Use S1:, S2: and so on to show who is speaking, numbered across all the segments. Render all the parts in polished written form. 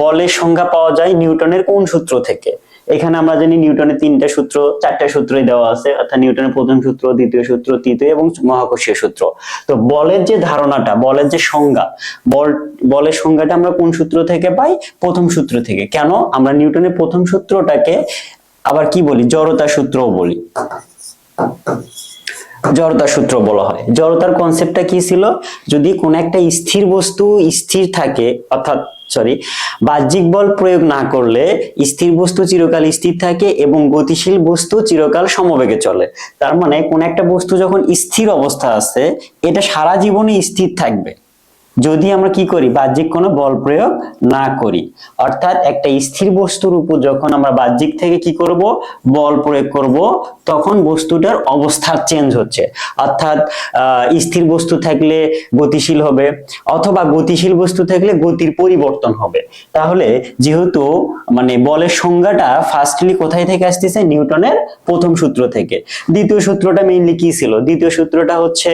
S1: বলের সংজ্ঞা পাওয়া যায় নিউটনের কোন সূত্র থেকে? এখানে আমরা জানি নিউটনের চারটা সূত্রই দেওয়া আছে, অর্থাৎ নিউটনের প্রথম সূত্র, দ্বিতীয় সূত্র, তৃতীয় এবং মহাকর্ষীয় সূত্র। তো বলের যে ধারণাটা, বলের যে সংজ্ঞা, বলের সংজ্ঞাটা আমরা কোন সূত্র থেকে পাই? প্রথম সূত্র থেকে। কেন? আমরা নিউটনের প্রথম সূত্রটাকে আবার কি বলি? জড়তার সূত্রও বলি। জড়তার সূত্র বলা হয়। জড়তার কনসেপ্টটা কি ছিল? যদি কোন একটা স্থির বস্তু স্থির থাকে, অর্থাৎ বাহ্যিক বল প্রয়োগ না করলে স্থির বস্তু চিরকাল স্থির থাকে এবং গতিশীল বস্তু চিরকাল সমবেগে চলে। তার মানে কোন একটা বস্তু যখন স্থির অবস্থা আছে, এটা সারা জীবনে স্থির থাকবে যদি আমরা কি করি? বাহ্যিক কোনো বল প্রয়োগ না করি। অর্থাৎ একটা স্থির বস্তুর উপর যখন আমরা বাহ্যিক থেকে কি করব? বল প্রয়োগ করব, তখন বস্তুটার অবস্থা চেঞ্জ হচ্ছে। অর্থাৎ স্থির বস্তু থাকলে গতিশীল হবে, অথবা গতিশীল বস্তু থাকলে গতির পরিবর্তন হবে। তাহলে যেহেতু বলের সংজ্ঞাটা ফার্স্টলি কোথায় থেকে আসতেছে? নিউটনের প্রথম সূত্র থেকে। দ্বিতীয় সূত্রটা মেইনলি কি ছিল? দ্বিতীয় সূত্রটা হচ্ছে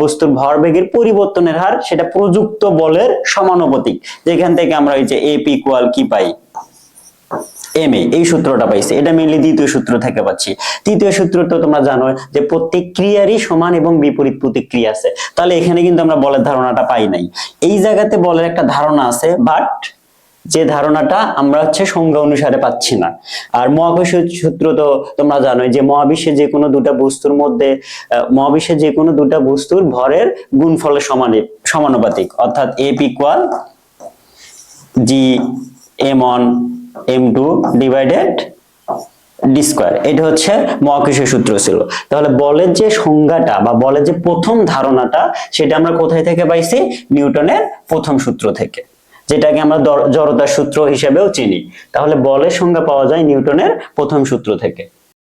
S1: বস্তুর ভরবেগের পরিবর্তনের হার, সেটা প্রযুক্ত বলের সমানুপাতিক। যেখান থেকে আমরা ওই যে এপ ইকুয়াল কি পাই? এম এ, এই সূত্রটা পাইছি। এটা মেইনলি দ্বিতীয় সূত্র থেকে পাচ্ছি। তৃতীয় সূত্র তো তোমরা জানো যে প্রত্যেক ক্রিয়ারই সমান এবং বিপরীত প্রতিক্রিয়া আছে। তাহলে এখানে কিন্তু আমরা বলের ধারণাটা পাই নাই। এই জায়গাতে বলের একটা ধারণা আছে, বাট যে ধারণাটা আমরা সংজ্ঞা অনুসারে পাচ্ছি না। আর মহাকর্ষীয় সূত্র তো তোমরা জানোই যে মহাবিশ্বের যে কোনো দুটা বস্তুর ভরের গুণফলের সমানুপাতিক, অর্থাৎ এফ ইকুয়াল জি m1 m2 divided D square. এটা হচ্ছে মহাকর্ষীয় সূত্র ছিল। তাহলে বলের যে সংজ্ঞাটা বা বলের যে প্রথম ধারণাটা, সেটা আমরা কোথায় থেকে পাইছি? নিউটনের প্রথম সূত্র থেকে, যেটাকে আমরা জড়তার সূত্র হিসেবেও চিনি। তাহলে বলের সংজ্ঞা পাওয়া যায় নিউটনের প্রথম সূত্র থেকে।